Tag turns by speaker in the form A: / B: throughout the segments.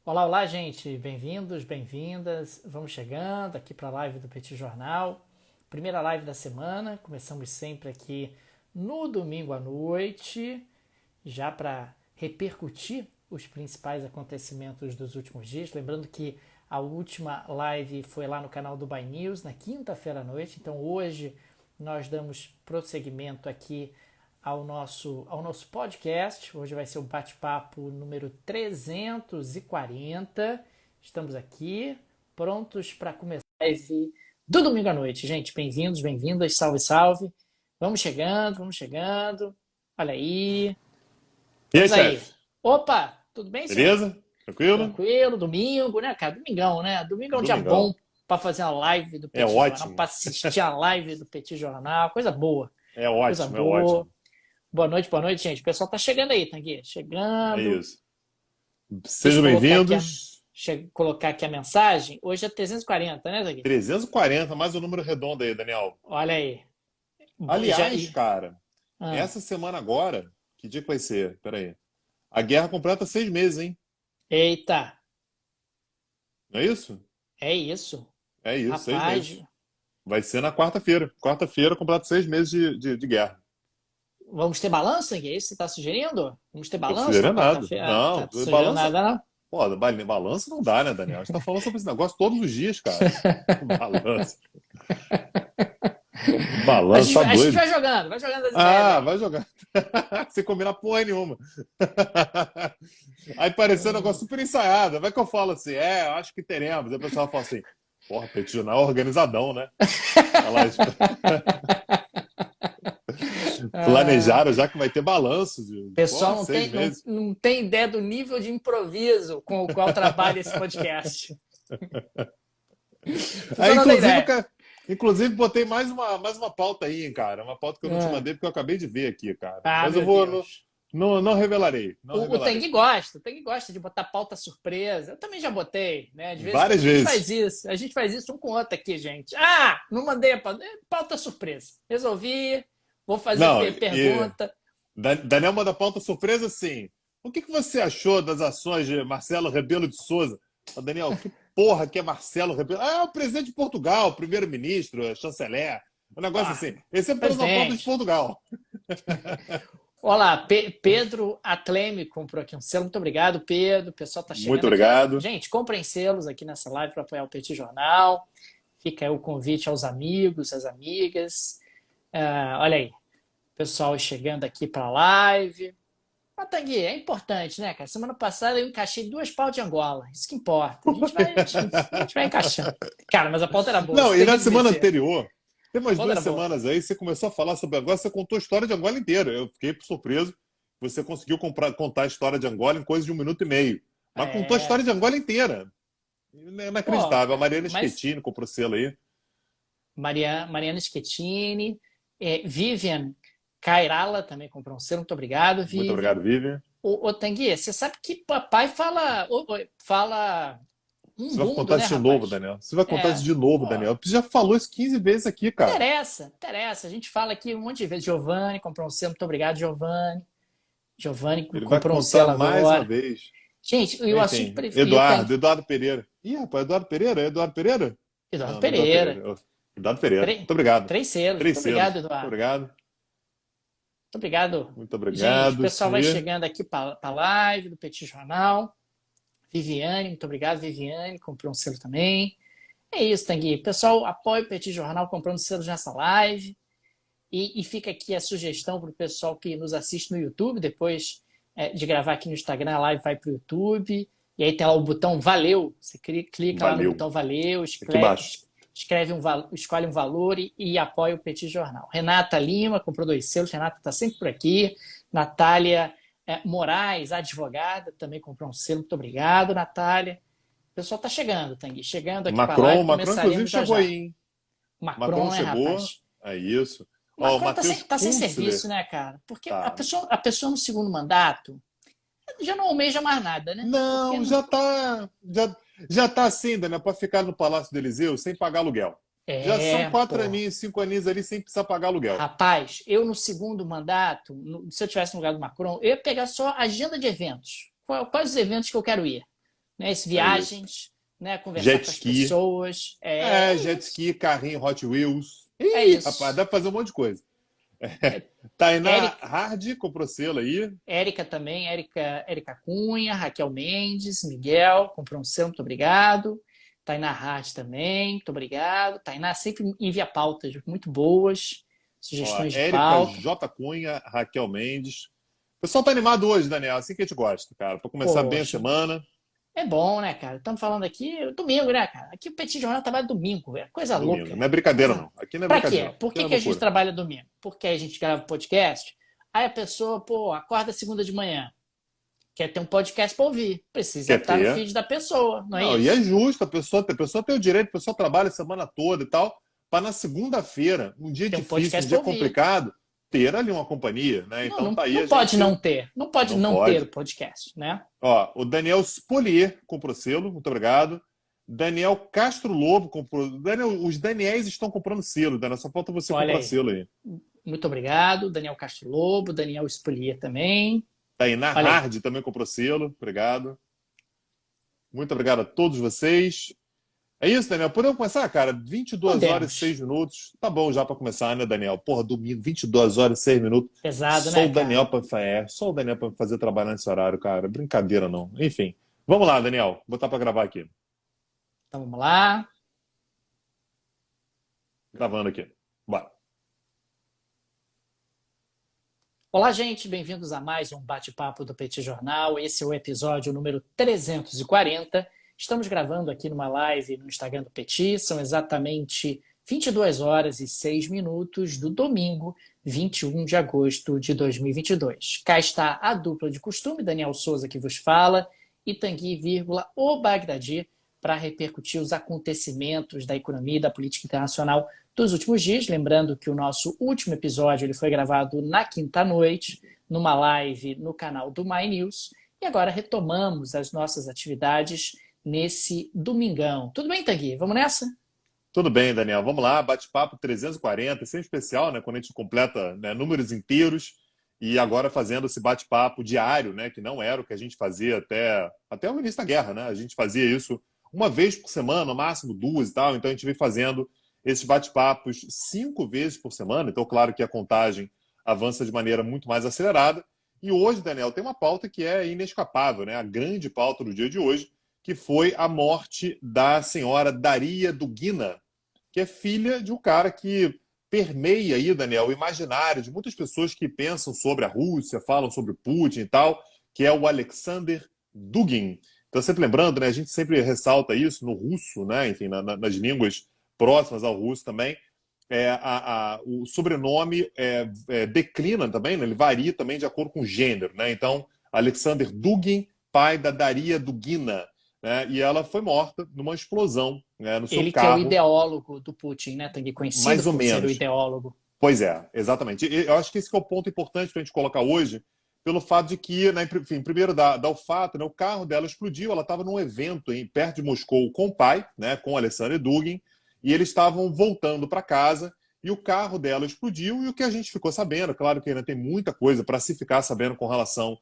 A: Olá, olá, gente. Bem-vindos, bem-vindas. Vamos chegando aqui para a live do Petit Jornal. Primeira live da semana. Começamos sempre aqui no domingo à noite, já para repercutir os principais acontecimentos dos últimos dias. Lembrando que a última live foi lá no canal do By News, na quinta-feira à noite. Então hoje nós damos prosseguimento aqui ao nosso podcast. Hoje vai ser o bate-papo número 340. Estamos aqui, prontos para começar a live do domingo à noite. Gente, bem-vindos, bem-vindas, salve, salve. Vamos chegando, vamos chegando. Olha aí.
B: E aí,
A: Estamos aí.
B: chefe?
A: Opa, tudo bem, senhor?
B: Beleza? Tranquilo?
A: Tranquilo, domingo, né, cara? Domingão, né? Domingo é um dia bom
B: Domingão.
A: para fazer a live do
B: É
A: Petit Jornal, para
B: ótimo.
A: assistir a live do Petit Jornal. Coisa boa,
B: É
A: coisa
B: ótimo, é
A: boa.
B: ótimo.
A: Boa noite, gente. O pessoal tá chegando aí, Tanguy.
B: É
A: Chegando.
B: isso.
A: Deixa
B: Sejam
A: eu
B: bem-vindos.
A: colocar aqui a mensagem. Hoje é 340, né, Tanguy?
B: 340, mais um número redondo aí, Daniel.
A: Olha aí. Já,
B: Aliás, cara,
A: ah,
B: essa semana agora, que dia que vai ser? Peraí. A guerra completa 6 meses, hein?
A: eita,
B: Não é isso?
A: é isso.
B: É isso, seis
A: Rapaz,
B: meses. Vai ser na quarta-feira. Quarta-feira completa 6 meses de guerra.
A: vamos ter balanço, Tanguy? É isso que você tá sugerindo? Vamos ter
B: Tô
A: balanço na
B: sugerindo nada.
A: quarta-feira? Ah,
B: Não,
A: tá sugerindo
B: balança.
A: nada, não?
B: Pô, balança não dá, né, Daniel? A gente tá falando sobre esse negócio todos os dias, cara. Balança.
A: A
B: Balança,
A: gente,
B: tá
A: a gente
B: doido.
A: vai jogando as ideias
B: Ah,
A: aí.
B: vai jogar. Sem combinar porra nenhuma. Aí pareceu um negócio super ensaiado. Vai que eu falo assim, eu acho que teremos. Aí o pessoal fala assim, porra, Petit Jornal é organizadão, né? Elas
A: Ah,
B: planejaram já que vai ter balanço
A: o
B: de,
A: pessoal
B: porra,
A: não
B: seis
A: tem, não,
B: meses.
A: não tem ideia do nível de improviso com o qual trabalha esse podcast. O
B: Aí,
A: pessoal não tem ideia.
B: inclusive botei mais uma pauta aí, hein, cara. Uma pauta que eu não te
A: Ah,
B: mandei porque eu acabei de ver aqui, cara.
A: ah,
B: Mas eu
A: meu
B: vou, não,
A: Deus.
B: não revelarei. Não
A: O
B: revelarei.
A: Teng gosta de botar pauta surpresa. Eu também já botei, né? De vez em quando
B: Várias
A: a gente faz
B: vezes.
A: isso. A gente faz isso um com o outro aqui, gente. Ah, não mandei a pauta. Pauta surpresa. Resolvi, vou fazer
B: Não, e
A: pergunta.
B: Daniel manda pauta surpresa assim. O que você achou das ações de Marcelo Rebelo de Souza? Ô, Daniel, que porra que é Marcelo Rebelo? Ah, é o presidente de Portugal, primeiro-ministro, chanceler. Um negócio
A: Ah,
B: assim. Ele sempre traz uma pauta de
A: presidente.
B: Portugal.
A: Olá, Pedro Atleme comprou aqui um selo. Muito obrigado, Pedro. O pessoal está
B: Muito
A: chegando aqui.
B: obrigado.
A: Gente, comprem selos aqui nessa live para apoiar o Petit Jornal. Fica aí o convite aos amigos, às amigas. Olha aí, o pessoal chegando aqui para a live. Mas, Tanguy, é importante, né, cara? Semana passada eu encaixei 2 pautas de Angola. Isso que importa. A gente vai encaixando. Cara, mas a pauta era boa.
B: Não,
A: Você
B: e
A: tem que
B: na semana
A: admitir.
B: anterior, tem
A: A
B: umas
A: pauta
B: duas
A: era boa.
B: semanas aí, você começou a falar sobre Angola, você contou a história de Angola inteira. Eu fiquei surpreso. Você conseguiu contar a história de Angola em coisa de 1 minuto e meio. Mas contou a
A: É.
B: história de Angola inteira.
A: Pô,
B: Inacreditável. A Mariana
A: mas
B: Schettini comprou selo aí.
A: Mariana Schettini, Vivian Cairala também comprou um selo. Muito obrigado,
B: Muito
A: Vivian.
B: obrigado, Vivian.
A: Ô Tanguy, você sabe que papai fala um
B: Você vai
A: mundo,
B: contar
A: né,
B: isso de novo,
A: rapaz?
B: Daniel. Você vai contar isso
A: É,
B: de novo,
A: pô,
B: Daniel. Você já falou isso 15 vezes aqui, cara.
A: interessa, interessa. A gente fala aqui um monte de vezes. Giovanni comprou um selo. Muito obrigado, Giovanni. Giovanni
B: Ele vai
A: comprou um
B: contar
A: selo
B: mais uma
A: agora.
B: vez.
A: Gente, e o assunto
B: Enfim,
A: preferido.
B: Eduardo Pereira. Ih, rapaz, Eduardo Pereira? É Eduardo Pereira?
A: Eduardo
B: Não, não é Eduardo
A: Pereira.
B: Pereira. Eduardo Pereira.
A: Três,
B: Muito obrigado.
A: três selos. Muito
B: Três
A: obrigado,
B: selos. Muito
A: Eduardo.
B: obrigado.
A: Muito obrigado.
B: Muito
A: Gente, o
B: obrigado,
A: pessoal
B: isso
A: vai
B: aí.
A: chegando aqui para a live do Petit Jornal. Viviane, muito obrigado, Viviane, comprou um selo também. É isso, Tanguy. Pessoal, apoia o Petit Jornal comprando selos nessa live. E fica aqui a sugestão para o pessoal que nos assiste no YouTube. Depois de gravar aqui no Instagram, a live vai para o YouTube. E aí tem lá o botão Valeu. Você clica lá no
B: Valeu.
A: botão Valeu,
B: Aqui embaixo.
A: escolhe um valor e apoia o Petit Jornal. Renata Lima comprou 2 selos. Renata está sempre por aqui. Natália Moraes, advogada, também comprou um selo. Muito obrigado, Natália. O pessoal está chegando, Tanguy. Chegando aqui para a live.
B: Macron, inclusive
A: Começaremos já
B: chegou
A: já.
B: aí, hein? Macron
A: Macron, né,
B: chegou.
A: rapaz?
B: É isso.
A: O
B: Ó, o
A: Macron tá sem,
B: Matheus
A: tá sem
B: Kunstler.
A: serviço, né, cara? Porque a
B: Tá.
A: pessoa, a pessoa no segundo mandato já não almeja mais nada, né? Porque
B: Não,
A: não.
B: já tá assim, Daniel, para ficar no Palácio do Eliseu sem pagar aluguel. Já são quatro
A: Pô.
B: aninhos, 5 aninhos ali sem precisar pagar aluguel.
A: Rapaz, eu no segundo mandato, se eu tivesse no lugar do Macron, eu ia pegar só agenda de eventos. Quais os eventos que eu quero ir? né? As
B: É isso.
A: viagens, né? Conversar
B: Jet
A: com as
B: ski.
A: pessoas.
B: Jet
A: Isso.
B: ski, carrinho Hot Wheels.
A: É
B: Ih, rapaz,
A: isso.
B: dá pra fazer um monte de coisa.
A: É,
B: Tainá
A: Érica,
B: Hard comprou selo aí.
A: Érica também, Érica Cunha, Raquel Mendes, Miguel, comprou um selo, muito obrigado. Tainá Hart também, muito obrigado. Tainá sempre envia pautas muito boas,
B: Ó,
A: sugestões de
B: Érica
A: pauta.
B: J. Cunha, Raquel Mendes. O pessoal tá animado hoje, Daniel. Assim que a gente gosta, cara. Pra começar bem a
A: Poxa,
B: semana.
A: é bom, né, cara? Estamos falando aqui domingo, né, cara? Aqui o Petit Jornal trabalha domingo, é coisa
B: Domingo.
A: louca.
B: Não é brincadeira,
A: Coisa...
B: não. Aqui não é
A: Pra
B: brincadeira,
A: quê?
B: não.
A: Por
B: Aqui
A: que
B: é
A: que a gente
B: loucura.
A: trabalha domingo? Porque a gente grava podcast, aí a pessoa, pô, acorda segunda de manhã, quer ter um podcast para ouvir, precisa
B: Quer
A: estar no
B: ter?
A: feed da pessoa, não é
B: Não, e é
A: isso?
B: justo. A pessoa tem o direito, a pessoa trabalha a semana toda e tal, para na segunda-feira, um dia
A: Tem um
B: difícil, um
A: podcast para
B: dia
A: ouvir.
B: complicado, ter ali uma companhia, né?
A: Não,
B: Então
A: não,
B: tá aí a
A: não pode
B: gente.
A: não ter, não pode
B: Não
A: não ter o
B: pode.
A: podcast, né?
B: Ó, o Daniel Spolier comprou selo, muito obrigado. Daniel Castro Lobo comprou. Daniel, os Daniels estão comprando selo, Daniel. Só falta você
A: Olha
B: comprar
A: aí.
B: selo aí.
A: Muito obrigado, Daniel Castro Lobo, Daniel Spolier também.
B: Tainá
A: Olha aí.
B: Hard também comprou selo, obrigado. Muito obrigado a todos vocês. É isso, Daniel. Podemos começar, cara? 22 horas e
A: Podemos.
B: 6 minutos. Tá bom já para começar, né, Daniel? Porra, domingo, 22 horas e 6 minutos.
A: Pesado,
B: Só
A: né,
B: o Daniel
A: cara?
B: para só o Daniel para fazer trabalhar nesse horário, cara. Brincadeira, não. Enfim. Vamos lá, Daniel. Vou botar para gravar aqui.
A: Então vamos lá.
B: Gravando aqui. Bora.
A: Olá, gente, bem-vindos a mais um bate-papo do Petit Jornal. Esse é o episódio número 340. Estamos gravando aqui numa live no Instagram do Petit. São exatamente 22 horas e 6 minutos do domingo, 21 de agosto de 2022. Cá está a dupla de costume, Daniel Souza que vos fala, e Tanguy, o Bagdadi, para repercutir os acontecimentos da economia e da política internacional dos últimos dias. Lembrando que o nosso último episódio ele foi gravado na quinta-noite, numa live no canal do My News. E agora retomamos as nossas atividades nesse domingão. Tudo bem, Tanguy? Vamos nessa?
B: Tudo bem, Daniel. Vamos lá. Bate-papo 340. Isso é especial, né? Quando a gente completa, né, números inteiros. E agora fazendo esse bate-papo diário, né? Que não era o que a gente fazia até o início da guerra, né? A gente fazia isso uma vez por semana, no máximo duas e tal. Então a gente vem fazendo esses bate-papos 5 vezes por semana. Então, claro que a contagem avança de maneira muito mais acelerada. E hoje, Daniel, tem uma pauta que é inescapável, né? A grande pauta do dia de hoje, que foi a morte da senhora Daria Dugina, que é filha de um cara que permeia aí, Daniel, o imaginário de muitas pessoas que pensam sobre a Rússia, falam sobre Putin e tal, que é o Alexander Dugin. Então, sempre lembrando, né, a gente sempre ressalta isso no russo, né, enfim, nas línguas próximas ao russo também, o sobrenome declina também, né, ele varia também de acordo com o gênero. Né? Então, Alexander Dugin, pai da Daria Dugina, né, e ela foi morta numa explosão, né, no seu
A: Ele que é o
B: carro,
A: ideólogo do Putin, né, Tanguy? Conhecido
B: mais ou
A: por ser o
B: menos.
A: ideólogo.
B: Pois é, exatamente. Eu acho que esse que é o ponto importante para a gente colocar hoje, pelo fato de que, né, enfim, primeiro dá o fato, né, o carro dela explodiu, ela estava num evento perto de Moscou com o pai, né, com o Alexander Dugin, e eles estavam voltando para casa e o carro dela explodiu, e o que a gente ficou sabendo, claro que ainda tem muita coisa para se ficar sabendo com relação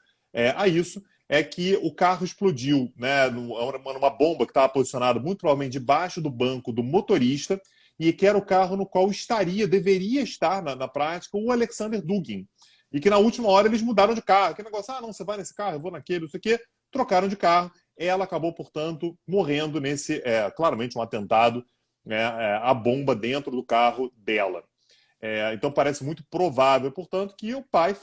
B: a isso, é que o carro explodiu, né, numa bomba que estava posicionada muito provavelmente debaixo do banco do motorista, e que era o carro no qual deveria estar na prática, o Alexander Dugin. E que na última hora eles mudaram de carro. Aquele negócio, não, você vai nesse carro, eu vou naquele, não sei o quê. Trocaram de carro. Ela acabou, portanto, morrendo nesse, claramente, um atentado, né, à bomba dentro do carro dela. Então parece muito provável, portanto, que o pai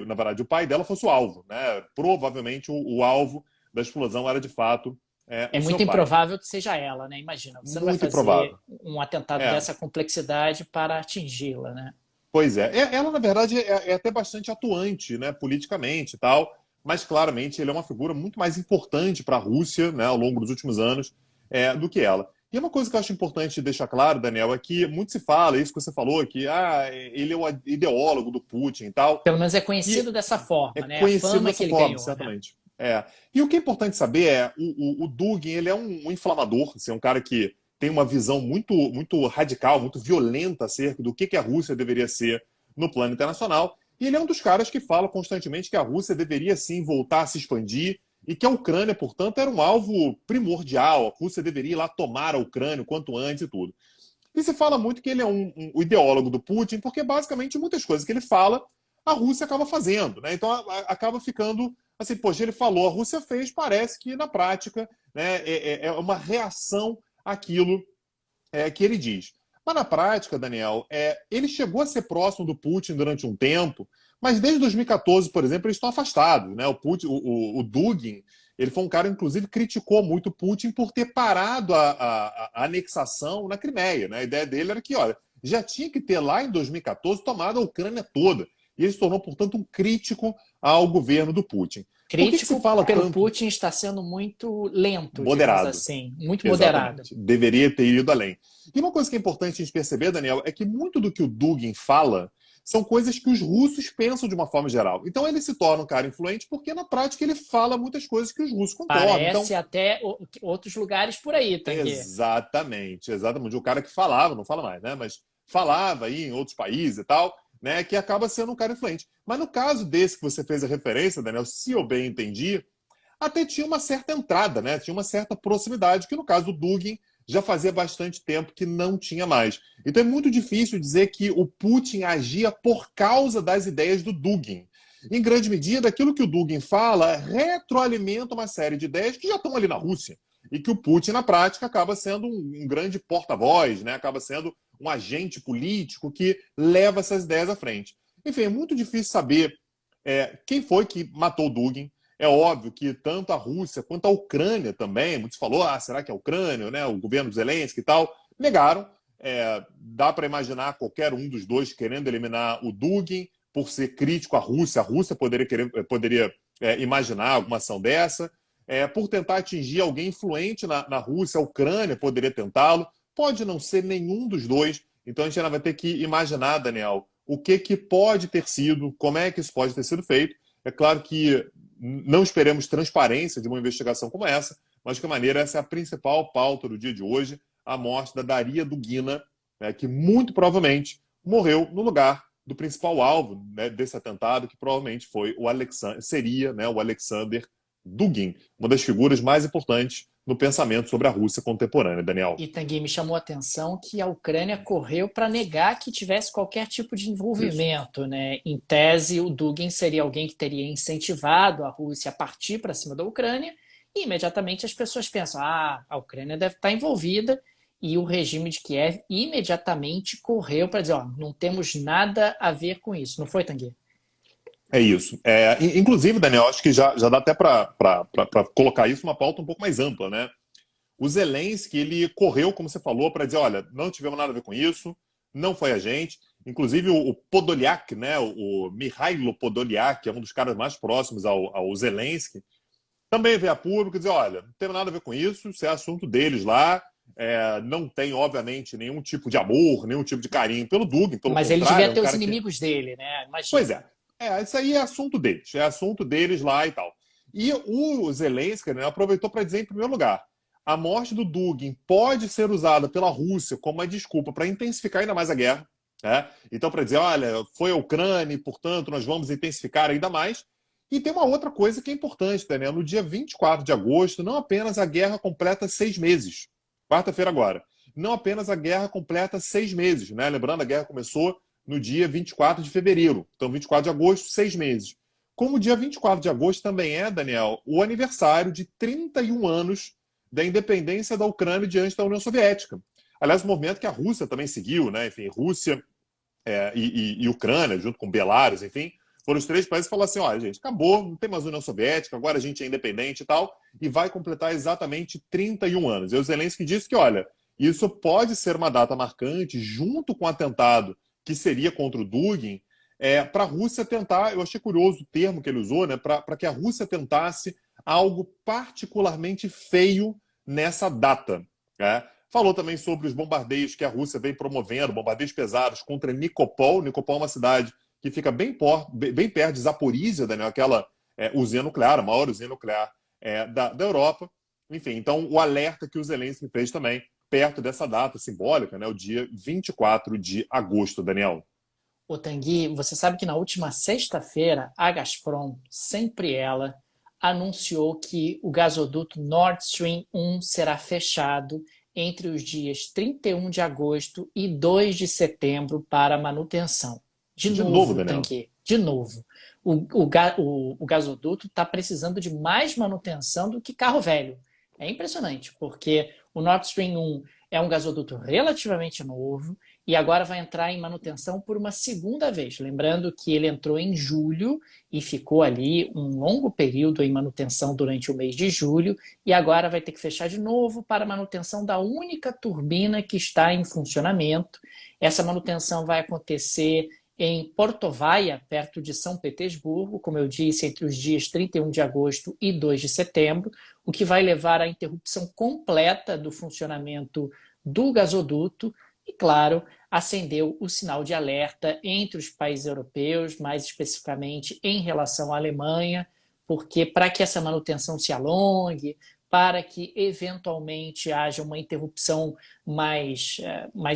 B: na verdade, o pai dela fosse o alvo. Né? Provavelmente o alvo da explosão era, de fato,
A: É
B: o seu
A: muito
B: pai.
A: improvável que seja ela, né? Imagina, você não vai
B: Muito
A: fazer
B: improvável.
A: um atentado
B: É.
A: dessa complexidade para atingi-la, né?
B: Pois é. Ela, na verdade, é até bastante atuante, né, politicamente e tal, mas claramente ele é uma figura muito mais importante para a Rússia, né, ao longo dos últimos anos, do que ela. E uma coisa que eu acho importante deixar claro, Daniel, é que muito se fala, isso que você falou, que ele é o ideólogo do Putin e tal,
A: Pelo menos é
B: e
A: conhecido dessa
B: é
A: forma, né? A
B: conhecido
A: fama que
B: dessa
A: ele
B: forma,
A: ganhou, né?
B: certamente. E o que é importante saber o Dugin, ele é um inflamador, assim, é um cara que tem uma visão muito, muito radical, muito violenta acerca do que a Rússia deveria ser no plano internacional. E ele é um dos caras que fala constantemente que a Rússia deveria sim voltar a se expandir e que a Ucrânia, portanto, era um alvo primordial. A Rússia deveria ir lá tomar a Ucrânia o quanto antes e tudo. E se fala muito que ele é o ideólogo do Putin, porque basicamente muitas coisas que ele fala, a Rússia acaba fazendo, né? Então acaba ficando assim, poxa, ele falou, a Rússia fez, parece que na prática, né, é uma reação àquilo que ele diz. Mas na prática, Daniel, ele chegou a ser próximo do Putin durante um tempo, mas desde 2014, por exemplo, eles estão afastados, né? O Putin, o Dugin, ele foi um cara, inclusive, criticou muito o Putin por ter parado a anexação na Crimeia, né? A ideia dele era que, olha, já tinha que ter lá em 2014 tomado a Ucrânia toda. E ele se tornou, portanto, um crítico ao governo do Putin. Por que se
A: Crítico
B: fala
A: pelo
B: tanto?
A: Putin está sendo muito lento, digamos
B: Moderado.
A: assim, muito moderado.
B: Exatamente. Deveria ter ido além. E uma coisa que é importante a gente perceber, Daniel, é que muito do que o Dugin fala são coisas que os russos pensam de uma forma geral. Então ele se torna um cara influente porque na prática ele fala muitas coisas que os russos concordam. Então,
A: Parece até outros lugares por aí, Tanguy.
B: exatamente, exatamente. O cara que falava, não fala mais, né? Mas falava aí em outros países e tal, né? Que acaba sendo um cara influente. Mas no caso desse que você fez a referência, Daniel, se eu bem entendi, até tinha uma certa entrada, né? Tinha uma certa proximidade, que no caso do Dugin já fazia bastante tempo que não tinha mais. Então é muito difícil dizer que o Putin agia por causa das ideias do Dugin. Em grande medida, aquilo que o Dugin fala retroalimenta uma série de ideias que já estão ali na Rússia. E que o Putin, na prática, acaba sendo um grande porta-voz, né? Acaba sendo um agente político que leva essas ideias à frente. Enfim, é muito difícil saber quem foi que matou o Dugin. É óbvio que tanto a Rússia quanto a Ucrânia também, muitos falou, será que é a Ucrânia, né, o governo Zelensky e tal, negaram. Dá para imaginar qualquer um dos dois querendo eliminar o Dugin por ser crítico à Rússia. A Rússia poderia imaginar alguma ação dessa. Por tentar atingir alguém influente na Rússia, a Ucrânia poderia tentá-lo. Pode não ser nenhum dos dois. Então a gente ainda vai ter que imaginar, Daniel, o que pode ter sido, como é que isso pode ter sido feito. É claro que não esperemos transparência de uma investigação como essa, mas de qualquer maneira, essa é a principal pauta do dia de hoje, a morte da Daria Dugina, né, que muito provavelmente morreu no lugar do principal alvo, né, desse atentado, que provavelmente foi seria, né, o Alexander Dugin, uma das figuras mais importantes no pensamento sobre a Rússia contemporânea, Daniel.
A: E Tanguy, me chamou a atenção que a Ucrânia correu para negar que tivesse qualquer tipo de
B: Isso.
A: envolvimento, né? Em tese, o Dugin seria alguém que teria incentivado a Rússia a partir para cima da Ucrânia, e imediatamente as pessoas pensam: a Ucrânia deve estar envolvida, e o regime de Kiev imediatamente correu para dizer: não temos nada a ver com isso. Não foi, Tanguy?
B: É isso. Inclusive, Daniel, acho que já dá até para colocar isso numa pauta um pouco mais ampla, né? O Zelensky, ele correu, como você falou, para dizer, olha, não tivemos nada a ver com isso, não foi a gente. Inclusive o Podolyak, né, o Mikhailo Podolyak, que é um dos caras mais próximos ao Zelensky, também veio a público dizer, olha, não tem nada a ver com isso é assunto deles lá, não tem, obviamente, nenhum tipo de amor, nenhum tipo de carinho pelo Dugin, pelo
A: Mas ele
B: contrário,
A: devia
B: é um
A: ter os
B: cara que...
A: inimigos dele, né?
B: Pois
A: Imagina.
B: isso aí é assunto deles lá e tal. E o Zelensky, né, aproveitou para dizer, em primeiro lugar, a morte do Dugin pode ser usada pela Rússia como uma desculpa para intensificar ainda mais a guerra. Né? Então, para dizer, olha, foi a Ucrânia e, portanto, nós vamos intensificar ainda mais. E tem uma outra coisa que é importante, Daniel. No dia 24 de agosto, não apenas a guerra completa 6 meses. Quarta-feira agora. Não apenas a guerra completa 6 meses. Né? Lembrando, a guerra começou no dia 24 de fevereiro. Então, 24 de agosto, 6 meses. Como o dia 24 de agosto também é, Daniel, o aniversário de 31 anos da independência da Ucrânia diante da União Soviética. Aliás, um movimento que a Rússia também seguiu, né? Enfim, Rússia e Ucrânia, junto com Belarus, enfim, foram os três países que falaram assim, olha, gente, acabou, não tem mais União Soviética, agora a gente é independente e tal, e vai completar exatamente 31 anos. E o Zelensky disse que, olha, isso pode ser uma data marcante, junto com o atentado que seria contra o Dugin, para a Rússia tentar, eu achei curioso o termo que ele usou, né, para que a Rússia tentasse algo particularmente feio nessa data. Né? Falou também sobre os bombardeios que a Rússia vem promovendo, bombardeios pesados contra Nikopol. Nikopol é uma cidade que fica bem perto de Zaporizhia, Daniel, aquela usina nuclear, a maior usina nuclear da Europa. Enfim, então o alerta que o Zelensky fez também, perto dessa data simbólica, né, o dia 24 de agosto, Daniel.
A: Ô Tanguy, você sabe que na última sexta-feira, a Gazprom, sempre ela, anunciou que o gasoduto Nord Stream 1 será fechado entre os dias 31 de agosto e 2 de setembro para manutenção. De
B: De novo,
A: novo,
B: Daniel.
A: Tanguy, de novo. O gasoduto está precisando de mais manutenção do que carro velho. É impressionante, porque o Nord Stream 1 é um gasoduto relativamente novo e agora vai entrar em manutenção por uma segunda vez. Lembrando que ele entrou em julho e ficou ali um longo período em manutenção durante o mês de julho e agora vai ter que fechar de novo para manutenção da única turbina que está em funcionamento. Essa manutenção vai acontecer em Portovaia, perto de São Petersburgo, como eu disse, entre os dias 31 de agosto e 2 de setembro, o que vai levar à interrupção completa do funcionamento do gasoduto e, claro, acendeu o sinal de alerta entre os países europeus, mais especificamente em relação à Alemanha, porque para que essa manutenção se alongue, para que eventualmente haja uma interrupção mais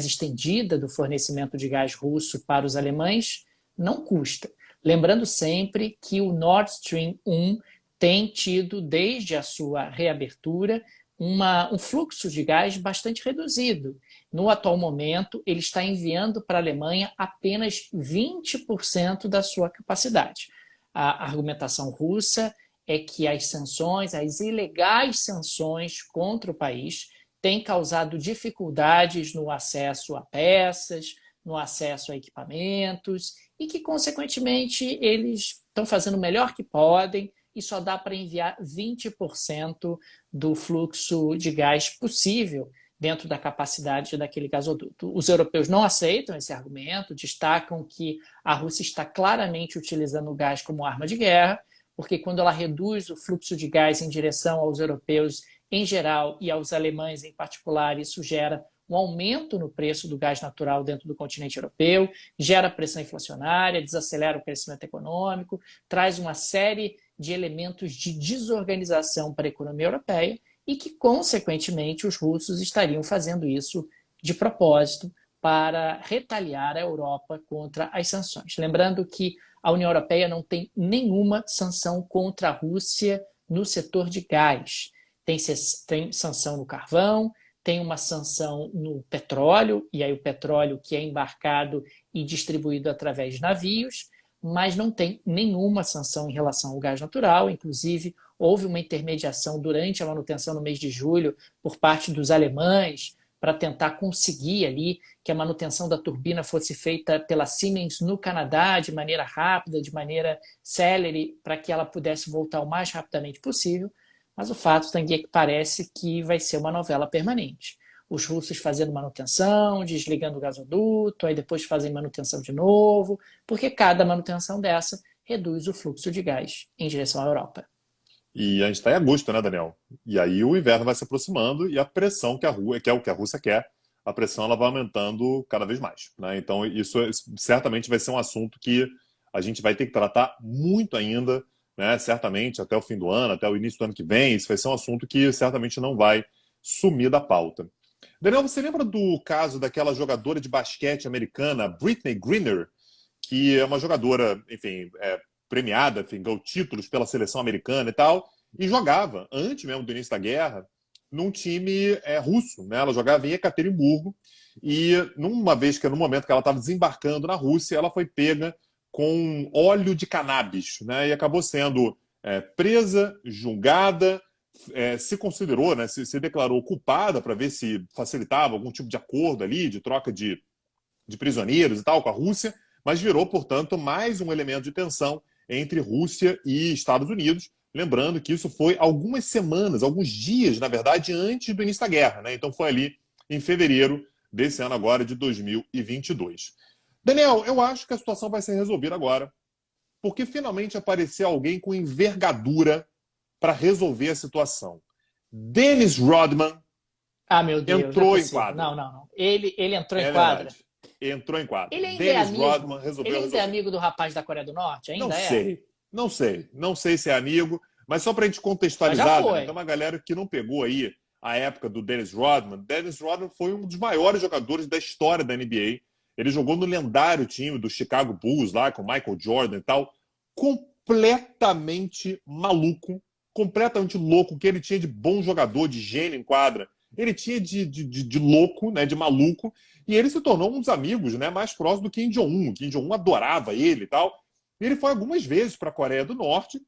A: estendida do fornecimento de gás russo para os alemães, não custa. Lembrando sempre que o Nord Stream 1 tem tido, desde a sua reabertura, um fluxo de gás bastante reduzido. No atual momento, ele está enviando para a Alemanha apenas 20% da sua capacidade. A argumentação russa é que as sanções, as ilegais sanções contra o país têm causado dificuldades no acesso a peças, no acesso a equipamentos e que, consequentemente, eles estão fazendo o melhor que podem e só dá para enviar 20% do fluxo de gás possível dentro da capacidade daquele gasoduto. Os europeus não aceitam esse argumento, destacam que a Rússia está claramente utilizando o gás como arma de guerra, porque quando ela reduz o fluxo de gás em direção aos europeus em geral e aos alemães em particular, isso gera um aumento no preço do gás natural dentro do continente europeu, gera pressão inflacionária, desacelera o crescimento econômico, traz uma série de elementos de desorganização para a economia europeia e que, consequentemente, os russos estariam fazendo isso de propósito para retaliar a Europa contra as sanções. Lembrando que a União Europeia não tem nenhuma sanção contra a Rússia no setor de gás. Tem sanção no carvão, tem uma sanção no petróleo, e aí o petróleo que é embarcado e distribuído através de navios, mas não tem nenhuma sanção em relação ao gás natural. Inclusive, houve uma intermediação durante a manutenção no mês de julho por parte dos alemães para tentar conseguir ali que a manutenção da turbina fosse feita pela Siemens no Canadá de maneira rápida, de maneira célere, para que ela pudesse voltar o mais rapidamente possível. Mas o fato, Tanguy, é que parece que vai ser uma novela permanente. Os russos fazendo manutenção, desligando o gasoduto, aí depois fazem manutenção de novo, porque cada manutenção dessa reduz o fluxo de gás em direção à Europa.
B: E a gente está em agosto, né, Daniel? E aí o inverno vai se aproximando e a pressão que é o que a Rússia quer, a pressão ela vai aumentando cada vez mais, né? Então isso certamente vai ser um assunto que a gente vai ter que tratar muito ainda, né? Certamente até o fim do ano, até o início do ano que vem, isso vai ser um assunto que certamente não vai sumir da pauta. Daniel, você lembra do caso daquela jogadora de basquete americana, Brittney Griner, que é uma jogadora, enfim, premiada, enfim, ganhou títulos pela seleção americana e tal, e jogava, antes mesmo do início da guerra, num time russo, né? Ela jogava em Ekaterimburgo, e no momento que ela estava desembarcando na Rússia, ela foi pega com óleo de cannabis, né? E acabou sendo presa, julgada, se considerou, né, se declarou culpada para ver se facilitava algum tipo de acordo ali, de troca de prisioneiros e tal com a Rússia, mas virou, portanto, mais um elemento de tensão entre Rússia e Estados Unidos. Lembrando que isso foi algumas semanas, alguns dias, na verdade, antes do início da guerra, né? Então foi ali em fevereiro desse ano agora, de 2022. Daniel, eu acho que a situação vai ser resolvida agora, porque finalmente apareceu alguém com envergadura para resolver a situação. Dennis Rodman
A: meu Deus,
B: entrou em quadra.
A: Não. Ele entrou em
B: quadra.
A: Verdade.
B: Entrou em quadra.
A: Ele ainda
B: Dennis
A: é amigo.
B: Rodman resolveu
A: Ele ainda é
B: resolver.
A: amigo do rapaz da Coreia do Norte? Ainda
B: Não sei se é amigo, mas só para a gente contextualizar, né? Tem uma galera que não pegou aí a época do Dennis Rodman. Dennis Rodman foi um dos maiores jogadores da história da NBA. Ele jogou no lendário time do Chicago Bulls lá com Michael Jordan e tal. Completamente maluco, completamente louco, o que ele tinha de bom jogador, de gênio em quadra, ele tinha de louco, né, de maluco, e ele se tornou um dos amigos, né, mais próximos do Kim Jong-un. O Kim Jong-un adorava ele e tal. E ele foi algumas vezes para a Coreia do Norte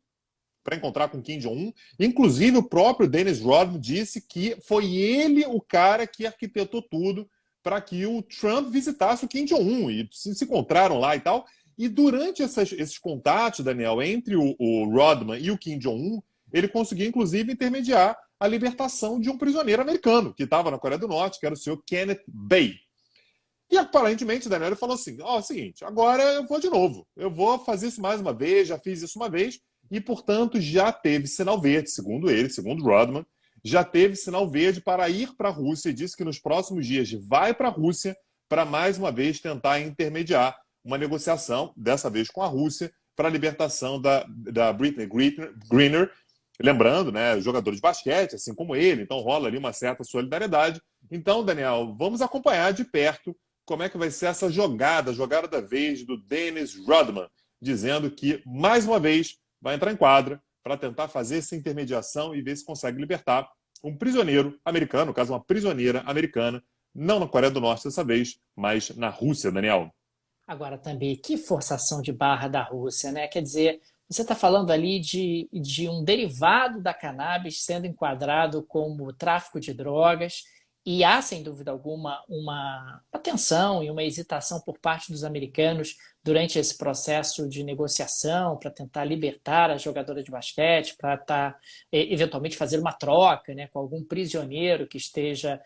B: para encontrar com Kim Jong-un. Inclusive, o próprio Dennis Rodman disse que foi ele o cara que arquitetou tudo para que o Trump visitasse o Kim Jong-un. E se encontraram lá e tal. E durante esses contatos, Daniel, entre o Rodman e o Kim Jong-un, ele conseguiu, inclusive, intermediar a libertação de um prisioneiro americano que estava na Coreia do Norte, que era o senhor Kenneth Bae. E aparentemente, Daniel, ele falou assim, ó, é o seguinte, agora eu vou de novo. Eu vou fazer isso mais uma vez, já fiz isso uma vez, e, portanto, já teve sinal verde, segundo ele, segundo Rodman, já teve sinal verde para ir para a Rússia e disse que nos próximos dias vai para a Rússia para, mais uma vez, tentar intermediar uma negociação, dessa vez com a Rússia, para a libertação da Britney Greener. Lembrando, né, jogador de basquete, assim como ele, então rola ali uma certa solidariedade. Então, Daniel, vamos acompanhar de perto como é que vai ser essa jogada da vez do Dennis Rodman, dizendo que, mais uma vez, vai entrar em quadra para tentar fazer essa intermediação e ver se consegue libertar um prisioneiro americano, no caso, uma prisioneira americana, não na Coreia do Norte dessa vez, mas na Rússia, Daniel.
A: Agora também, que forçação de barra da Rússia, né? Quer dizer, você está falando ali de um derivado da cannabis sendo enquadrado como tráfico de drogas, e há, sem dúvida alguma, uma atenção e uma hesitação por parte dos americanos durante esse processo de negociação para tentar libertar a jogadora de basquete, para eventualmente fazer uma troca, né, com algum prisioneiro que esteja,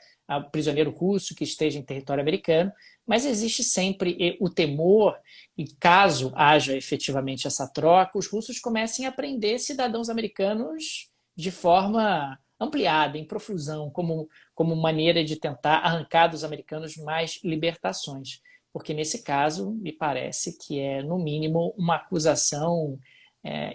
A: prisioneiro russo que esteja em território americano, mas existe sempre o temor, e caso haja efetivamente essa troca, os russos comecem a prender cidadãos americanos de forma ampliada, em profusão, como maneira de tentar arrancar dos americanos mais libertações. Porque, nesse caso, me parece que é, no mínimo, uma acusação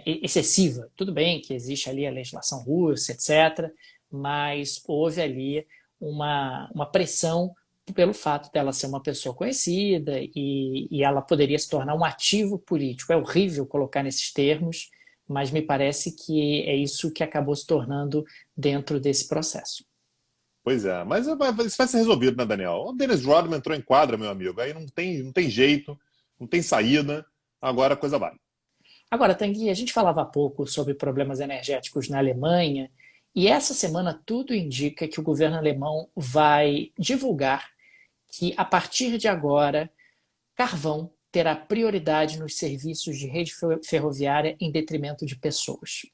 A: excessiva. Tudo bem que existe ali a legislação russa, etc., mas houve ali uma pressão pelo fato dela ser uma pessoa conhecida e ela poderia se tornar um ativo político. É horrível colocar nesses termos, mas me parece que é isso que acabou se tornando dentro desse processo.
B: Pois é, mas isso vai ser resolvido, né, Daniel? O Dennis Rodman entrou em quadra, meu amigo, aí não tem jeito, não tem saída, agora a coisa vai.
A: Agora, Tanguy, a gente falava há pouco sobre problemas energéticos na Alemanha, e essa semana tudo indica que o governo alemão vai divulgar que, a partir de agora, carvão terá prioridade nos serviços de rede ferroviária em detrimento de pessoas.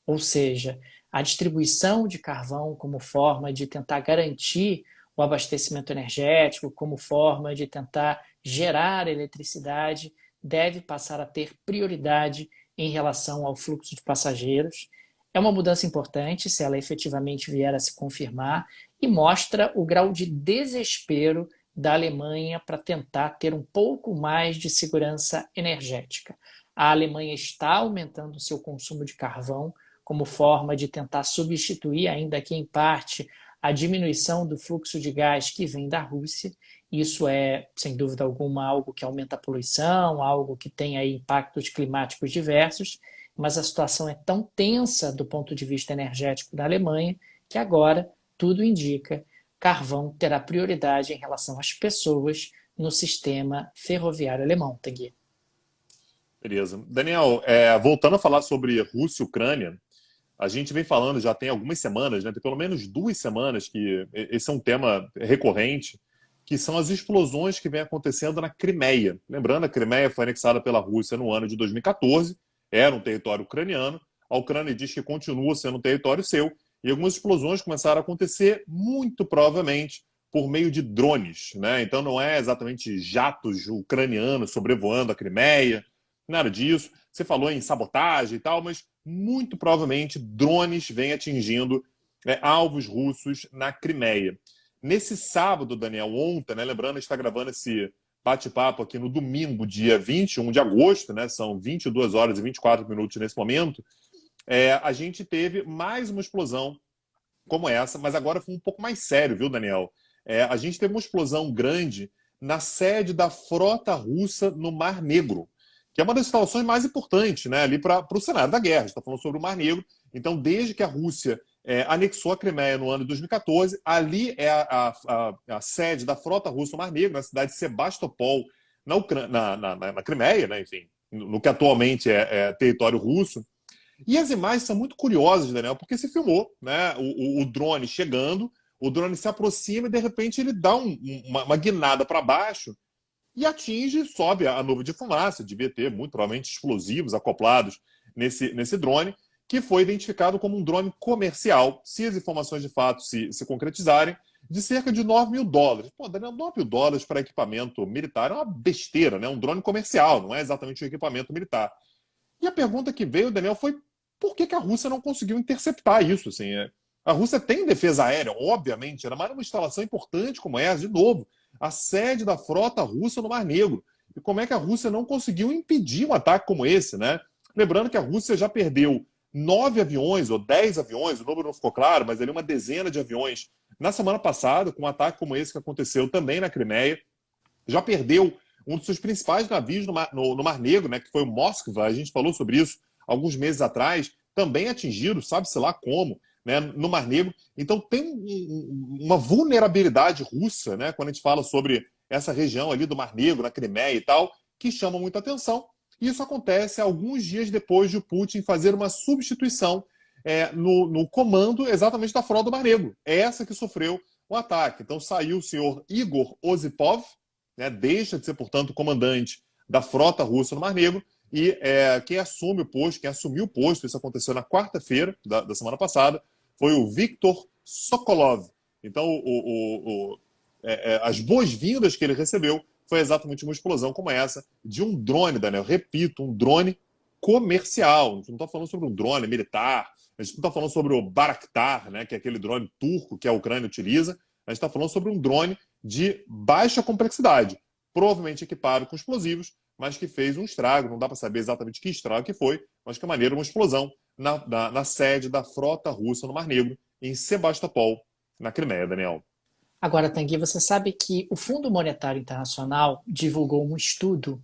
A: Ou seja, a distribuição de carvão como forma de tentar garantir o abastecimento energético, como forma de tentar gerar eletricidade, deve passar a ter prioridade em relação ao fluxo de passageiros. É uma mudança importante se ela efetivamente vier a se confirmar e mostra o grau de desespero da Alemanha para tentar ter um pouco mais de segurança energética. A Alemanha está aumentando o seu consumo de carvão como forma de tentar substituir, ainda que em parte, a diminuição do fluxo de gás que vem da Rússia. Isso é, sem dúvida alguma, algo que aumenta a poluição, algo que tem aí impactos climáticos diversos, mas a situação é tão tensa do ponto de vista energético da Alemanha que agora tudo indica carvão terá prioridade em relação às pessoas no sistema ferroviário alemão, Tanguy.
B: Beleza. Daniel, voltando a falar sobre Rússia e Ucrânia, a gente vem falando já tem algumas semanas, né, tem pelo menos 2 semanas que esse é um tema recorrente, que são as explosões que vêm acontecendo na Crimeia. Lembrando, a Crimeia foi anexada pela Rússia no ano de 2014, era um território ucraniano, a Ucrânia diz que continua sendo um território seu, e algumas explosões começaram a acontecer, muito provavelmente, por meio de drones, né? Então não é exatamente jatos ucranianos sobrevoando a Crimeia, nada disso. Você falou em sabotagem e tal, mas muito provavelmente drones vêm atingindo alvos russos na Crimeia. Nesse sábado, Daniel, ontem, né, lembrando, a gente está gravando esse bate-papo aqui no domingo, dia 21 de agosto, né, são 22 horas e 24 minutos nesse momento, a gente teve mais uma explosão como essa, mas agora foi um pouco mais sério, viu, Daniel? A gente teve uma explosão grande na sede da frota russa no Mar Negro, que é uma das instalações mais importantes, né, ali para o cenário da guerra. A gente está falando sobre o Mar Negro, Então, desde que a Rússia anexou a Crimeia no ano de 2014, ali é a sede da frota russa no Mar Negro, na cidade de Sebastopol, na Crimeia, né, enfim, no que atualmente é território russo. E as imagens são muito curiosas, Daniel, porque se filmou, né, o drone chegando, o drone se aproxima e de repente ele dá uma guinada para baixo e atinge, sobe a nuvem de fumaça, devia ter muito provavelmente explosivos acoplados nesse drone, que foi identificado como um drone comercial, se as informações de fato se concretizarem, de cerca de US$ 9.000. Pô, Daniel, US$ 9.000 para equipamento militar é uma besteira, né? Um drone comercial, não é exatamente um equipamento militar. E a pergunta que veio, Daniel, foi por que a Rússia não conseguiu interceptar isso? Assim, a Rússia tem defesa aérea, obviamente, era mais uma instalação importante como essa, de novo, a sede da frota russa no Mar Negro. E como é que a Rússia não conseguiu impedir um ataque como esse, né? Lembrando que a Rússia já perdeu 9 aviões ou 10 aviões, o número não ficou claro, mas ali uma dezena de aviões na semana passada, com um ataque como esse que aconteceu também na Crimeia. Já perdeu um dos seus principais navios no Mar Negro, né, que foi o Moskva, a gente falou sobre isso alguns meses atrás, também atingido, sabe-se lá como, né, no Mar Negro. Então tem uma vulnerabilidade russa, né, quando a gente fala sobre essa região ali do Mar Negro, na Crimeia e tal, que chama muita atenção. E isso acontece alguns dias depois de o Putin fazer uma substituição no comando exatamente da frota do Mar Negro. É essa que sofreu o ataque. Então saiu o senhor Igor Osipov, né, deixa de ser, portanto, comandante da frota russa no Mar Negro, e quem assumiu o posto, isso aconteceu na quarta-feira da semana passada, foi o Viktor Sokolov. Então, as boas-vindas que ele recebeu foi exatamente uma explosão como essa, de um drone, Daniel, repito, um drone comercial. A gente não está falando sobre um drone militar, a gente não está falando sobre o Bayraktar, né, que é aquele drone turco que a Ucrânia utiliza, a gente está falando sobre um drone de baixa complexidade, provavelmente equipado com explosivos, mas que fez um estrago, não dá para saber exatamente que estrago que foi, mas que é maneira uma explosão na sede da frota russa no Mar Negro, em Sebastopol, na Crimeia, Daniel.
A: Agora, Tanguy, você sabe que o Fundo Monetário Internacional divulgou um estudo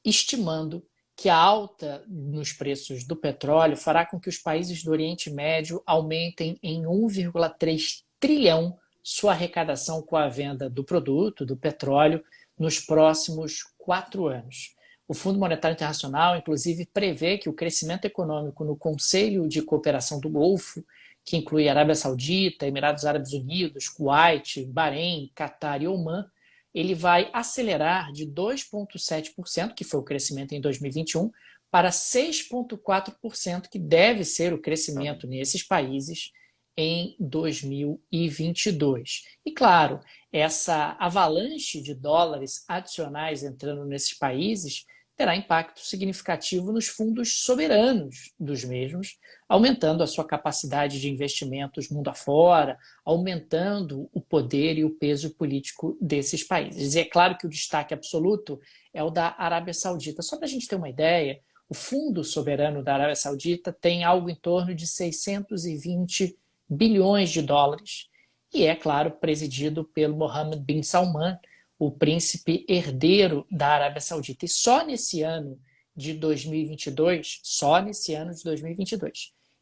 A: estimando que a alta nos preços do petróleo fará com que os países do Oriente Médio aumentem em 1,3 trilhão sua arrecadação com a venda do produto, do petróleo, nos próximos 4 anos. O Fundo Monetário Internacional, inclusive, prevê que o crescimento econômico no Conselho de Cooperação do Golfo, que inclui Arábia Saudita, Emirados Árabes Unidos, Kuwait, Bahrein, Catar e Omã, ele vai acelerar de 2,7%, que foi o crescimento em 2021, para 6,4%, que deve ser o crescimento nesses países em 2022. E claro, essa avalanche de dólares adicionais entrando nesses países terá impacto significativo nos fundos soberanos dos mesmos, aumentando a sua capacidade de investimentos mundo afora, aumentando o poder e o peso político desses países. E é claro que o destaque absoluto é o da Arábia Saudita. Só para a gente ter uma ideia, o Fundo Soberano da Arábia Saudita tem algo em torno de 620 bilhões de dólares e é, claro, presidido pelo Mohammed bin Salman, o príncipe herdeiro da Arábia Saudita. E só nesse ano de 2022,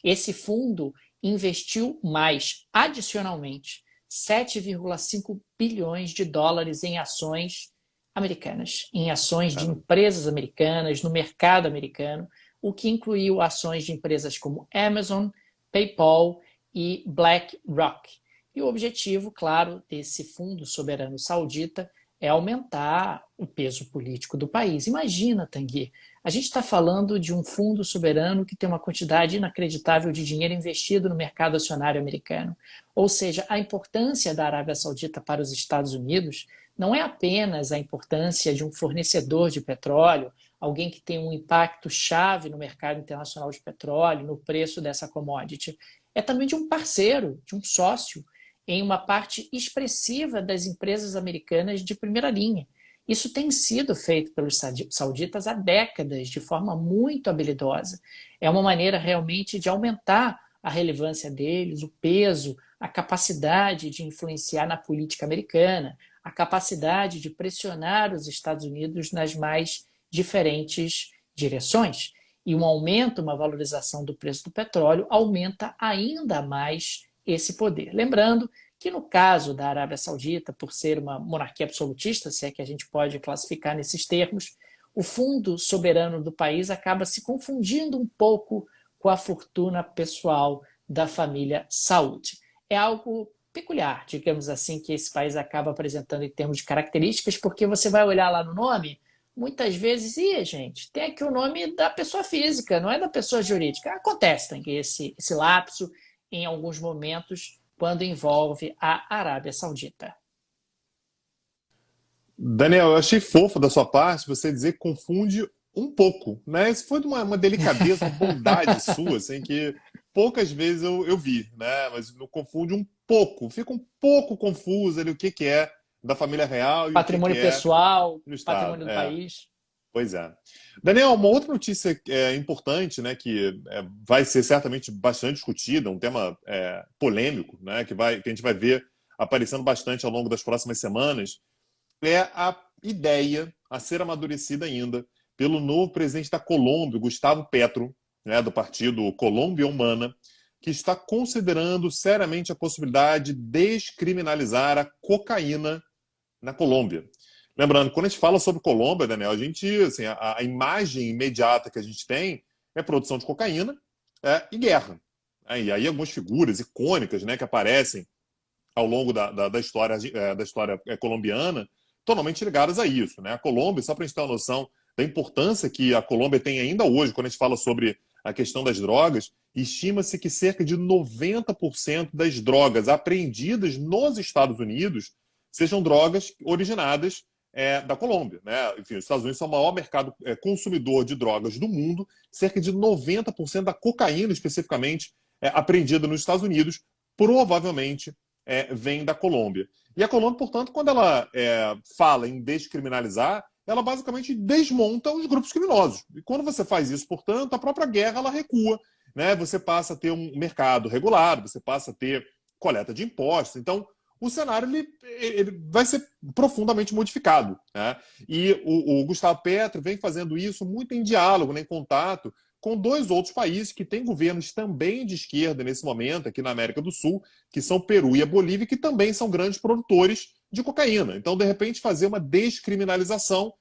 A: esse fundo investiu mais, adicionalmente, 7,5 bilhões de dólares em ações americanas, em ações de empresas americanas, no mercado americano, o que incluiu ações de empresas como Amazon, PayPal e BlackRock. E o objetivo, claro, desse fundo soberano saudita é aumentar o peso político do país. Imagina, Tanguy, a gente está falando de um fundo soberano que tem uma quantidade inacreditável de dinheiro investido no mercado acionário americano. Ou seja, a importância da Arábia Saudita para os Estados Unidos não é apenas a importância de um fornecedor de petróleo, alguém que tem um impacto chave no mercado internacional de petróleo, no preço dessa commodity. É também de um parceiro, de um sócio, em uma parte expressiva das empresas americanas de primeira linha. Isso tem sido feito pelos sauditas há décadas, de forma muito habilidosa. É uma maneira realmente de aumentar a relevância deles, o peso, a capacidade de influenciar na política americana, a capacidade de pressionar os Estados Unidos nas mais diferentes direções. e um aumento, uma valorização do preço do petróleo aumenta ainda mais esse poder. Lembrando que no caso da Arábia Saudita, por ser uma monarquia absolutista, se é que a gente pode classificar nesses termos, o fundo soberano do país acaba se confundindo um pouco com a fortuna pessoal da família Saud. É algo peculiar, digamos assim, que esse país acaba apresentando em termos de características, porque você vai olhar lá no nome, muitas vezes, gente, tem aqui o nome da pessoa física, não é da pessoa jurídica. Acontece, tem esse lapso em alguns momentos quando envolve a Arábia Saudita.
B: Daniel, eu achei fofo da sua parte você dizer que confunde um pouco, né? Isso foi de uma delicadeza, uma bondade sua, assim, que poucas vezes eu vi, né? Mas não confunde um pouco, fica um pouco confuso ali o que é da família real e o que
A: Patrimônio
B: é
A: pessoal,
B: no Estado.
A: patrimônio do país.
B: Pois é. Daniel, uma outra notícia importante, né, que vai ser certamente bastante discutida, um tema polêmico, né, que a gente vai ver aparecendo bastante ao longo das próximas semanas, é a ideia a ser amadurecida ainda pelo novo presidente da Colômbia, Gustavo Petro, né, do partido Colômbia Humana, que está considerando seriamente a possibilidade de descriminalizar a cocaína na Colômbia. Lembrando, quando a gente fala sobre Colômbia, Daniel, a gente, assim, a imagem imediata que a gente tem é produção de cocaína e guerra. E aí algumas figuras icônicas, né, que aparecem ao longo da história colombiana, totalmente ligadas a isso, né? A Colômbia, só para a gente ter uma noção da importância que a Colômbia tem ainda hoje, quando a gente fala sobre a questão das drogas, estima-se que cerca de 90% das drogas apreendidas nos Estados Unidos sejam drogas originadas da Colômbia, né? Enfim, os Estados Unidos são o maior mercado consumidor de drogas do mundo, cerca de 90% da cocaína, especificamente, apreendida nos Estados Unidos, provavelmente vem da Colômbia. E a Colômbia, portanto, quando ela fala em descriminalizar, ela basicamente desmonta os grupos criminosos. E quando você faz isso, portanto, a própria guerra ela recua, né? Você passa a ter um mercado regulado, você passa a ter coleta de impostos. Então, o cenário ele vai ser profundamente modificado, né? E o Gustavo Petro vem fazendo isso muito em diálogo, né, em contato com dois outros países que têm governos também de esquerda nesse momento, aqui na América do Sul, que são Peru e a Bolívia, que também são grandes produtores de cocaína. Então, de repente, fazer uma descriminalização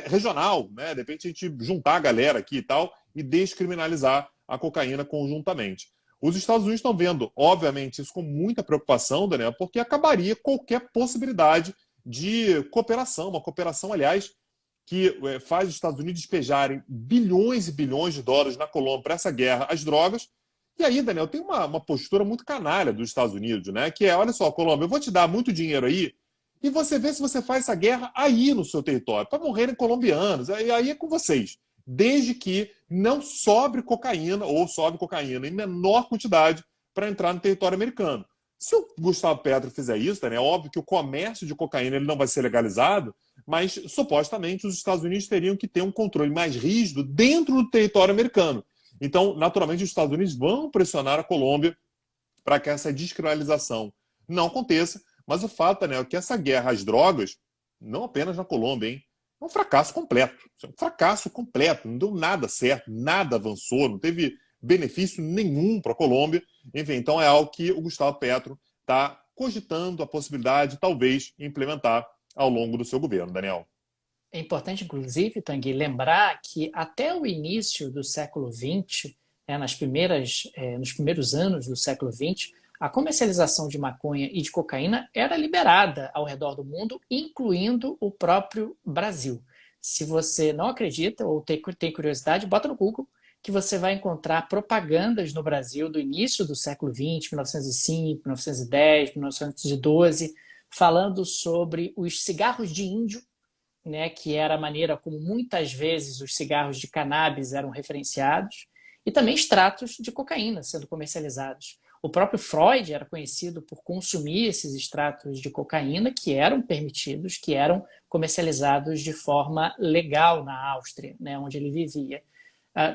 B: regional, né? De repente, a gente juntar a galera aqui e tal e descriminalizar a cocaína conjuntamente. Os Estados Unidos estão vendo, obviamente, isso com muita preocupação, Daniel, porque acabaria qualquer possibilidade de cooperação, uma cooperação, aliás, que faz os Estados Unidos despejarem bilhões e bilhões de dólares na Colômbia para essa guerra às drogas. E aí, Daniel, tem uma postura muito canalha dos Estados Unidos, né? Que é, olha só, Colômbia, eu vou te dar muito dinheiro aí e você vê se você faz essa guerra aí no seu território, para morrerem colombianos. Aí é com vocês. Desde que não sobre cocaína ou sobre cocaína em menor quantidade para entrar no território americano. Se o Gustavo Petro fizer isso, né, é óbvio que o comércio de cocaína ele não vai ser legalizado, mas supostamente os Estados Unidos teriam que ter um controle mais rígido dentro do território americano. Então, naturalmente, os Estados Unidos vão pressionar a Colômbia para que essa descriminalização não aconteça, mas o fato é que essa guerra às drogas, não apenas na Colômbia, hein, é um fracasso completo. É um fracasso completo. Não deu nada certo, nada avançou, não teve benefício nenhum para a Colômbia. Enfim, então é algo que o Gustavo Petro está cogitando a possibilidade, talvez, implementar ao longo do seu governo, Daniel.
A: É importante, inclusive, Tanguy, lembrar que até o início do século XX, nos primeiros anos do século XX, a comercialização de maconha e de cocaína era liberada ao redor do mundo, incluindo o próprio Brasil. Se você não acredita ou tem curiosidade, bota no Google que você vai encontrar propagandas no Brasil do início do século XX, 1905, 1910, 1912, falando sobre os cigarros de índio, né, que era a maneira como muitas vezes os cigarros de cannabis eram referenciados, e também extratos de cocaína sendo comercializados. O próprio Freud era conhecido por consumir esses extratos de cocaína que eram permitidos, que eram comercializados de forma legal na Áustria, né, onde ele vivia.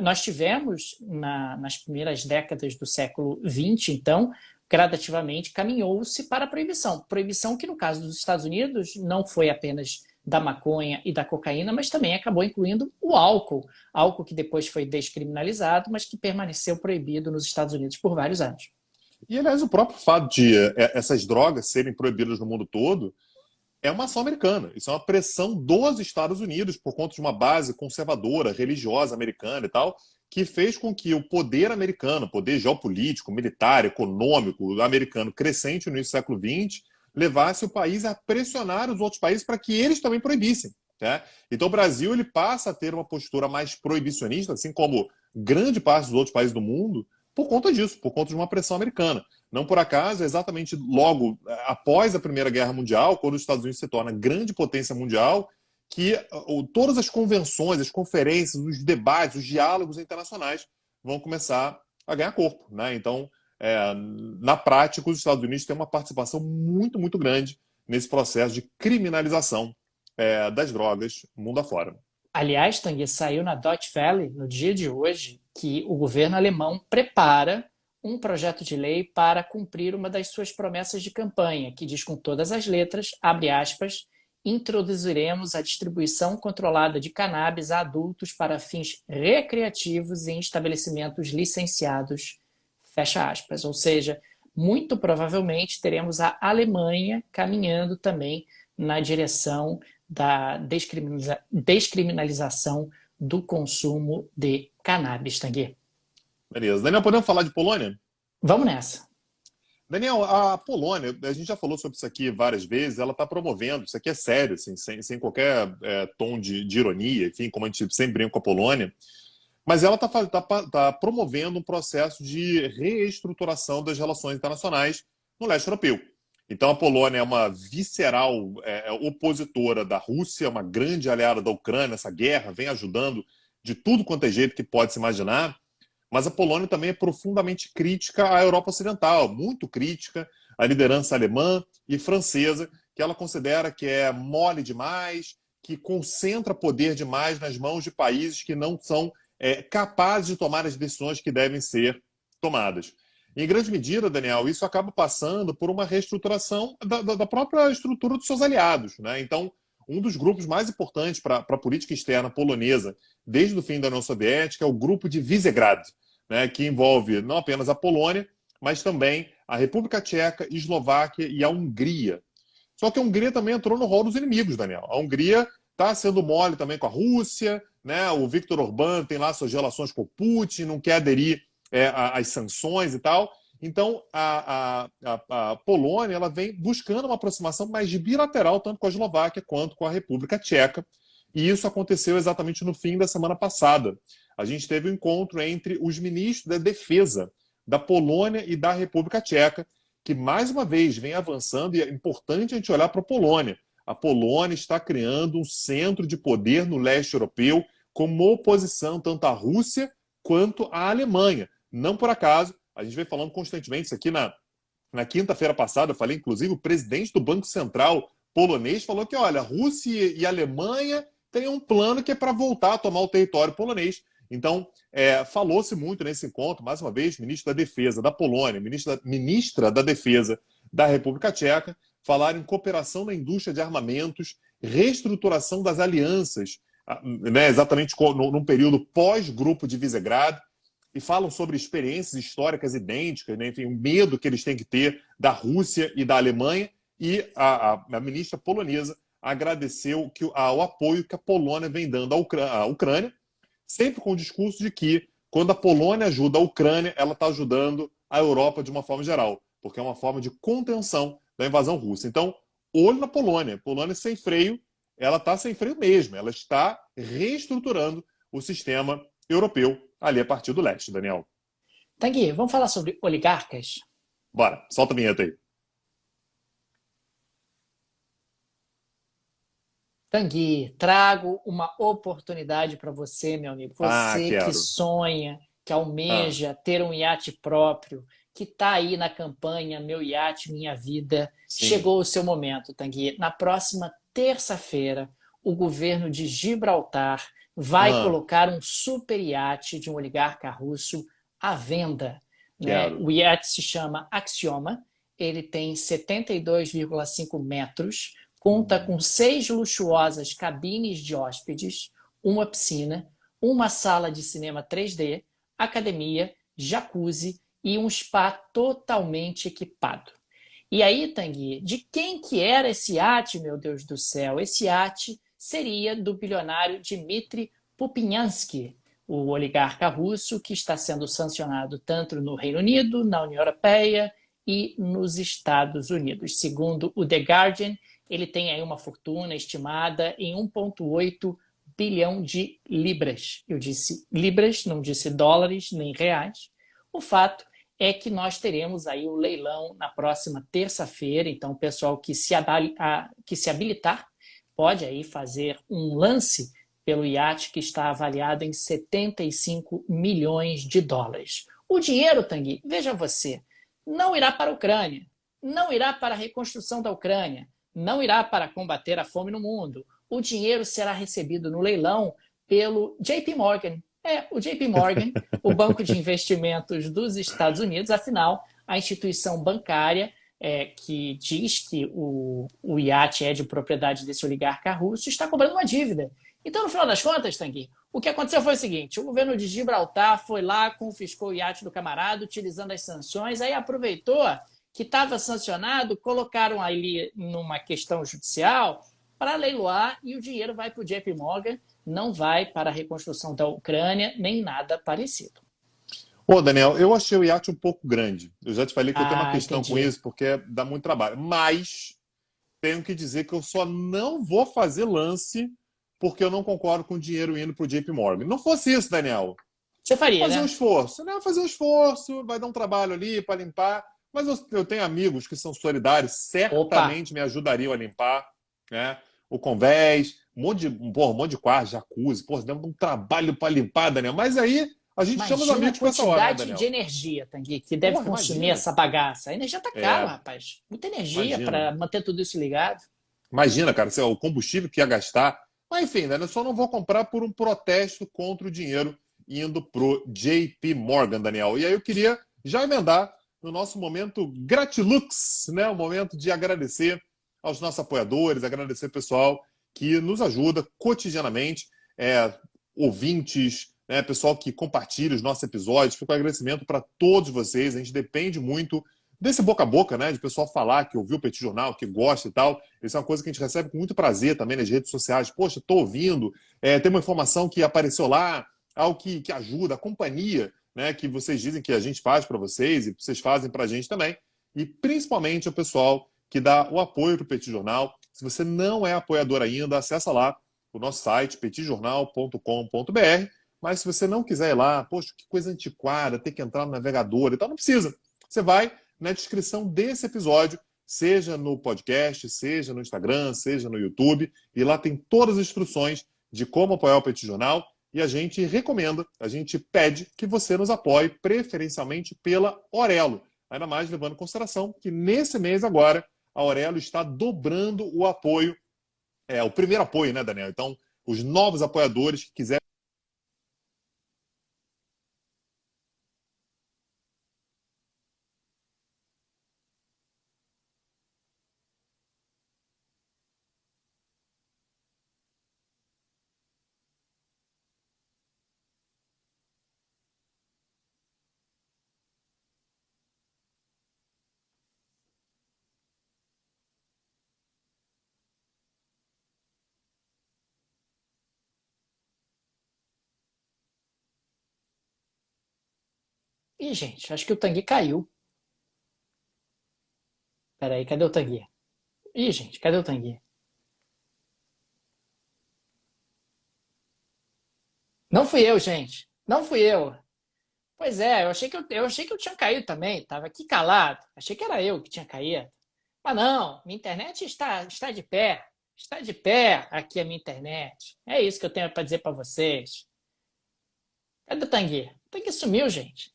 A: Nós tivemos, nas primeiras décadas do século XX, então, gradativamente caminhou-se para a proibição. Proibição que, no caso dos Estados Unidos, não foi apenas da maconha e da cocaína, mas também acabou incluindo o álcool que depois foi descriminalizado, mas que permaneceu proibido nos Estados Unidos por vários anos.
B: E, aliás, o próprio fato de essas drogas serem proibidas no mundo todo é uma ação americana. Isso é uma pressão dos Estados Unidos por conta de uma base conservadora, religiosa americana e tal, que fez com que o poder americano, poder geopolítico, militar, econômico americano crescente no início do século XX, levasse o país a pressionar os outros países para que eles também proibissem. Né? Então o Brasil ele passa a ter uma postura mais proibicionista, assim como grande parte dos outros países do mundo, por conta disso, por conta de uma pressão americana. Não por acaso, exatamente logo após a Primeira Guerra Mundial, quando os Estados Unidos se torna grande potência mundial, que todas as convenções, as conferências, os debates, os diálogos internacionais vão começar a ganhar corpo. Né? Então, na prática, os Estados Unidos têm uma participação muito, muito grande nesse processo de criminalização das drogas mundo afora.
A: Aliás, Tanguy, saiu na Deutsche Welle, no dia de hoje, que o governo alemão prepara um projeto de lei para cumprir uma das suas promessas de campanha, que diz com todas as letras, abre aspas, introduziremos a distribuição controlada de cannabis a adultos para fins recreativos em estabelecimentos licenciados, fecha aspas. Ou seja, muito provavelmente teremos a Alemanha caminhando também na direção da descriminalização do consumo de cannabis, Tanguy.
B: Beleza. Daniel, podemos falar de Polônia?
A: Vamos nessa.
B: Daniel, a Polônia, a gente já falou sobre isso aqui várias vezes, ela está promovendo, isso aqui é sério, assim, sem qualquer tom de ironia, enfim, como a gente sempre brinca com a Polônia, mas ela está promovendo um processo de reestruturação das relações internacionais no leste europeu. Então a Polônia é uma visceral opositora da Rússia, uma grande aliada da Ucrânia, essa guerra vem ajudando de tudo quanto é jeito que pode se imaginar, mas a Polônia também é profundamente crítica à Europa Ocidental, muito crítica à liderança alemã e francesa, que ela considera que é mole demais, que concentra poder demais nas mãos de países que não são capazes de tomar as decisões que devem ser tomadas. Em grande medida, Daniel, isso acaba passando por uma reestruturação da própria estrutura dos seus aliados. Né? Então, um dos grupos mais importantes para a política externa polonesa desde o fim da União Soviética é o grupo de Visegrad, né, que envolve não apenas a Polônia, mas também a República Tcheca, Eslováquia e a Hungria. Só que a Hungria também entrou no rol dos inimigos, Daniel. A Hungria está sendo mole também com a Rússia, né? O Viktor Orbán tem lá suas relações com o Putin, não quer aderir às sanções e tal. Então, a Polônia ela vem buscando uma aproximação mais bilateral, tanto com a Eslováquia quanto com a República Tcheca. E isso aconteceu exatamente no fim da semana passada. A gente teve um encontro entre os ministros da Defesa da Polônia e da República Tcheca, que mais uma vez vem avançando, e é importante a gente olhar para a Polônia. A Polônia está criando um centro de poder no leste europeu como oposição tanto à Rússia quanto à Alemanha. Não por acaso, a gente vem falando constantemente isso aqui na quinta-feira passada, eu falei, inclusive, o presidente do Banco Central polonês falou que, olha, a Rússia e a Alemanha têm um plano que é para voltar a tomar o território polonês. Então, falou-se muito nesse encontro, mais uma vez, ministro da Defesa da Polônia, ministra da Defesa da República Tcheca, falaram em cooperação na indústria de armamentos, reestruturação das alianças, né, exatamente num período pós-grupo de Visegrad, e falam sobre experiências históricas idênticas, né, enfim, o medo que eles têm que ter da Rússia e da Alemanha, e a ministra polonesa agradeceu o apoio que a Polônia vem dando à Ucrânia, sempre com o discurso de que, quando a Polônia ajuda a Ucrânia, ela está ajudando a Europa de uma forma geral, porque é uma forma de contenção da invasão russa. Então, olho na Polônia. Polônia sem freio, ela está sem freio mesmo. Ela está reestruturando o sistema europeu ali a partir do leste, Daniel.
A: Tanguy, vamos falar sobre oligarcas?
B: Bora, solta a vinheta aí.
A: Tanguy, trago uma oportunidade para você, meu amigo. Você que sonha, que almeja ter um iate próprio, que está aí na campanha Meu Iate, Minha Vida. Sim. Chegou o seu momento, Tanguy. Na próxima terça-feira, o governo de Gibraltar vai colocar um super iate de um oligarca russo à venda. Né? O iate se chama Axioma. Ele tem 72,5 metros, conta com 6 luxuosas cabines de hóspedes, uma piscina, uma sala de cinema 3D, academia, jacuzzi e um spa totalmente equipado. E aí, Tanguy, de quem que era esse iate, meu Deus do céu? Esse iate seria do bilionário Dmitry Pupinyansky, o oligarca russo que está sendo sancionado tanto no Reino Unido, na União Europeia e nos Estados Unidos. Segundo o The Guardian, ele tem aí uma fortuna estimada em 1,8 bilhão de libras. Eu disse libras, não disse dólares nem reais. O fato é que nós teremos aí o leilão na próxima terça-feira, então o pessoal que se habilitar pode aí fazer um lance pelo iate que está avaliado em 75 milhões de dólares. O dinheiro, Tanguy, veja você, não irá para a Ucrânia, não irá para a reconstrução da Ucrânia, não irá para combater a fome no mundo. O dinheiro será recebido no leilão pelo JP Morgan. O JP Morgan, o banco de investimentos dos Estados Unidos, afinal, a instituição bancária que diz que o iate é de propriedade desse oligarca russo, está cobrando uma dívida. Então, no final das contas, Tanguy, o que aconteceu foi o seguinte: o governo de Gibraltar foi lá, confiscou o iate do camarada, utilizando as sanções, aí aproveitou que estava sancionado, colocaram ali numa questão judicial para leiloar e o dinheiro vai para o JP Morgan, não vai para a reconstrução da Ucrânia, nem nada parecido.
B: Ô, Daniel, eu achei o iate um pouco grande. Eu já te falei que eu tenho uma questão
A: Entendi.
B: com isso, porque dá muito trabalho. Mas tenho que dizer que eu só não vou fazer lance porque eu não concordo com o dinheiro indo para o JP Morgan. Não fosse isso, Daniel.
A: Você faria,
B: Fazer um
A: né?
B: esforço, né? Fazer um esforço, vai dar um trabalho ali para limpar. Mas eu tenho amigos que são solidários,
A: Opa!
B: certamente me ajudariam a limpar, né? O convés, um monte de quarto, jacuzzi, pô, dá um trabalho para limpar, Daniel. Mas aí a gente chama os
A: Imagina a
B: amigos para essa hora, né,
A: quantidade de
B: Daniel?
A: energia, Tanguy, que deve
B: Porra,
A: consumir
B: imagina.
A: essa bagaça. A energia tá caro,
B: É,
A: rapaz. Muita energia
B: imagina.
A: para manter tudo isso ligado.
B: Imagina, cara, o combustível que ia gastar. Mas enfim, né, eu só não vou comprar por um protesto contra o dinheiro indo pro JP Morgan, Daniel. E aí eu queria já emendar no nosso momento Gratilux, né? O momento de agradecer aos nossos apoiadores, agradecer o pessoal que nos ajuda cotidianamente, ouvintes, né, pessoal que compartilha os nossos episódios. Fica um agradecimento para todos vocês. A gente depende muito desse boca a boca, né? De pessoal falar que ouviu o Petit Jornal, que gosta e tal. Isso é uma coisa que a gente recebe com muito prazer também nas redes sociais. Poxa, estou ouvindo, tem uma informação que apareceu lá, algo que ajuda, a companhia, né? Que vocês dizem que a gente faz para vocês e vocês fazem para a gente também. E principalmente o pessoal que dá o apoio para o Petit Jornal. Se você não é apoiador ainda, acessa lá o nosso site, petitjornal.com.br. Mas se você não quiser ir lá, poxa, que coisa antiquada, ter que entrar no navegador e tal, não precisa. Você vai na descrição desse episódio, seja no podcast, seja no Instagram, seja no YouTube, e lá tem todas as instruções de como apoiar o Petit Jornal, e a gente recomenda, a gente pede que você nos apoie preferencialmente pela Aurelo, ainda mais levando em consideração que nesse mês agora a Aurelo está dobrando o apoio, o primeiro apoio, né, Daniel? Então, os novos apoiadores que quiserem.
A: Ih, gente, acho que o Tanguy caiu. Peraí, cadê o Tanguy? Ih, gente, cadê o Tanguy? Não fui eu, gente. Não fui eu. Pois é, eu achei que eu tinha caído também. Tava aqui calado. Achei que era eu que tinha caído. Mas não, minha internet está de pé. Está de pé aqui a minha internet. É isso que eu tenho para dizer para vocês. Cadê o Tanguy? O Tanguy sumiu, gente.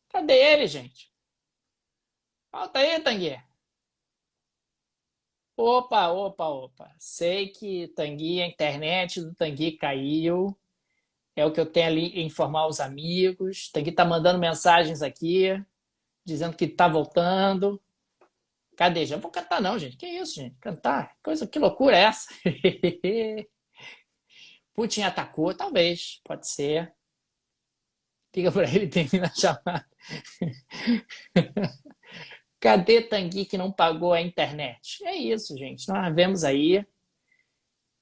A: Cadê ele, gente? Volta aí, Tanguy. Opa, opa, opa. Sei que Tanguy, a internet do Tanguy caiu. É o que eu tenho ali a informar os amigos. Tanguy tá mandando mensagens aqui, dizendo que tá voltando. Cadê? Já vou cantar não, gente. Que isso, gente? Cantar? Que loucura é essa? Putin atacou, talvez. Pode ser. Liga pra ele e termina a chamada. Cadê Tanguy que não pagou a internet? É isso, gente. Nós vemos aí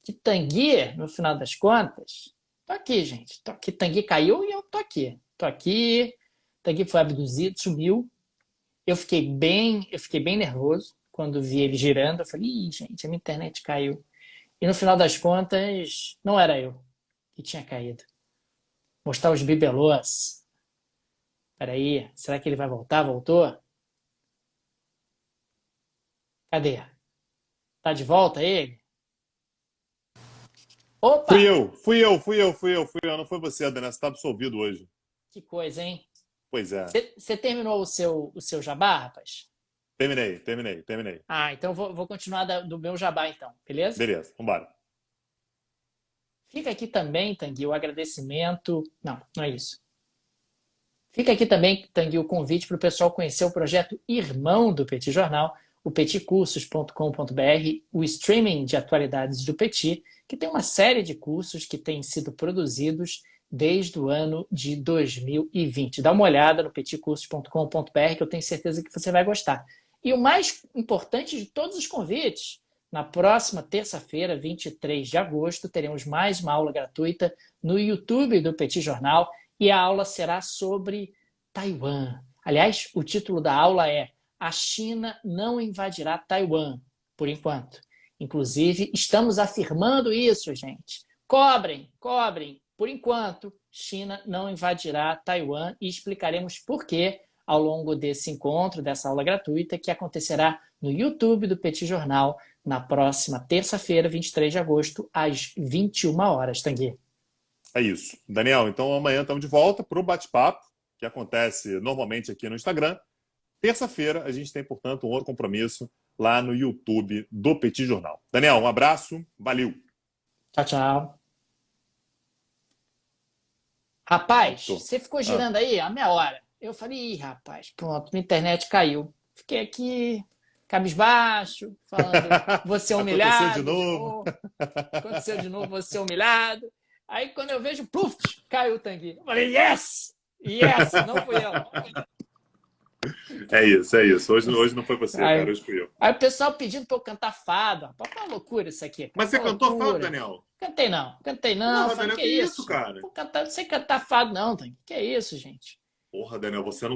A: que Tanguy, no final das contas, tô aqui, gente. Tô aqui. Tanguy caiu e eu tô aqui. Tô aqui. Tanguy foi abduzido, sumiu. Eu fiquei bem nervoso quando vi ele girando. Eu falei, ih, gente, a minha internet caiu. E no final das contas, não era eu que tinha caído. Mostrar os bibelôs. Peraí, será que ele vai voltar? Voltou? Cadê? Tá de volta ele? Opa!
B: Fui eu. Não foi você, Daniel. Você tá absolvido hoje.
A: Que coisa, hein?
B: Pois é.
A: Você terminou o seu jabá, rapaz?
B: Terminei.
A: Ah, então vou continuar do meu jabá, então. Beleza?
B: Beleza, vambora.
A: Fica aqui também, Tanguy, o agradecimento. Não, não é isso. Fica aqui também, Tanguy, o convite para o pessoal conhecer o projeto irmão do Petit Jornal, o petcursos.com.br, o streaming de atualidades do Petit, que tem uma série de cursos que têm sido produzidos desde o ano de 2020. Dá uma olhada no petcursos.com.br, que eu tenho certeza que você vai gostar. E o mais importante de todos os convites, na próxima terça-feira, 23 de agosto, teremos mais uma aula gratuita no YouTube do Petit Jornal, e a aula será sobre Taiwan. Aliás, o título da aula é A China não invadirá Taiwan, por enquanto. Inclusive, estamos afirmando isso, gente. Cobrem. Por enquanto, China não invadirá Taiwan e explicaremos por quê ao longo desse encontro, dessa aula gratuita, que acontecerá no YouTube do Petit Jornal na próxima terça-feira, 23 de agosto, às 21 horas, Tanguy.
B: É isso. Daniel, então amanhã estamos de volta para o bate-papo, que acontece normalmente aqui no Instagram. Terça-feira a gente tem, portanto, um outro compromisso lá no YouTube do Petit Jornal. Daniel, um abraço, valeu.
A: Tchau, tchau. Rapaz, você ficou girando aí a meia hora. Eu falei, ih, rapaz, pronto, minha internet caiu. Fiquei aqui, cabisbaixo, falando, vou ser humilhado.
B: Aconteceu de novo.
A: Aconteceu de novo, vou ser humilhado. Aí quando eu vejo, pluf, caiu o Tanguy. Eu falei, yes! Não fui eu.
B: É isso. Hoje não foi você, cara, hoje fui eu.
A: Aí o pessoal pedindo pra eu cantar fado. Rapaz, uma loucura isso aqui.
B: Mas você cantou fado, Daniel?
A: Cantei não.
B: Porra, Daniel, que isso, cara?
A: Não sei cantar fado não, Tanguy. Que isso, gente?
B: Porra, Daniel, você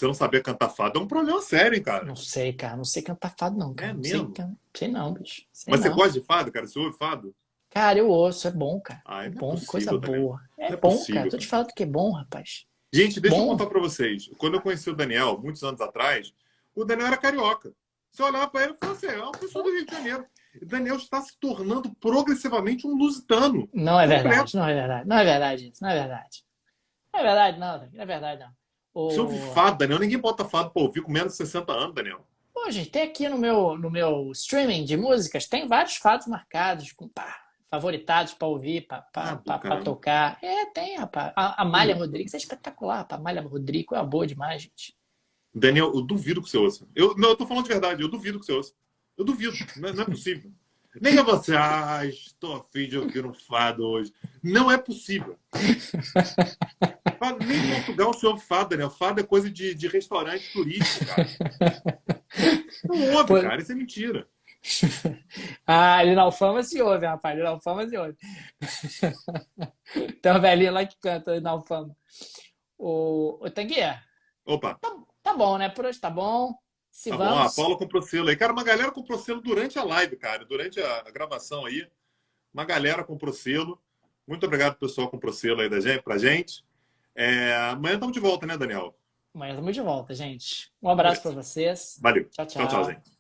B: não saber cantar fado é um problema sério, hein, cara?
A: Não sei, cara. Não sei cantar fado não, cara.
B: É mesmo?
A: Sei não, bicho.
B: Mas você gosta de fado, cara? Você ouve fado?
A: Cara, eu ouço. É bom, cara.
B: É
A: bom,
B: possível,
A: coisa
B: Daniel.
A: boa. É
B: Não
A: bom,
B: possível,
A: cara. Tô te falando que é bom, rapaz.
B: Gente, deixa eu contar pra vocês. Quando eu conheci o Daniel, muitos anos atrás, o Daniel era carioca. Você olhava pra ele e falava assim, é uma pessoa do Rio de Janeiro. O Daniel está se tornando progressivamente um lusitano.
A: Não é verdade, não é verdade. Não é verdade isso, não é verdade. Não é verdade não, não é verdade não.
B: Você ouve fado, Daniel? Ninguém bota fado pra ouvir com menos de 60 anos, Daniel.
A: Pô, gente, tem aqui no meu streaming de músicas, tem vários fados marcados, com favoritados pra ouvir, pra tocar. Tem, rapaz. A Amália Rodrigues é espetacular, rapaz. A Amália Rodrigues é boa demais, gente.
B: Daniel, eu duvido que você ouça. Eu tô falando de verdade, eu duvido que você ouça. Eu duvido, não é possível. Nem é você, estou a fim de ouvir um fado hoje. Não é possível. Nem em Portugal se ouve fado, Daniel. Fado é coisa de restaurante turístico, cara. Não ouve, cara, isso é mentira.
A: Ali na Alfama se ouve, rapaz. Ali na Alfama se ouve. Tem uma velhinha lá que canta ali na Alfama. O Tanguy.
B: Opa.
A: Tá bom, né? Por hoje tá bom.
B: Tá bom, a Paula comprou selo aí. Cara, uma galera comprou selo durante a live, cara. Durante a gravação aí. Uma galera comprou selo. Muito obrigado, pessoal, que comprou selo aí pra gente. Amanhã estamos de volta, né, Daniel?
A: Amanhã estamos de volta, gente. Um abraço para vocês.
B: Valeu.
A: Tchau, tchau.
B: Tchau, gente.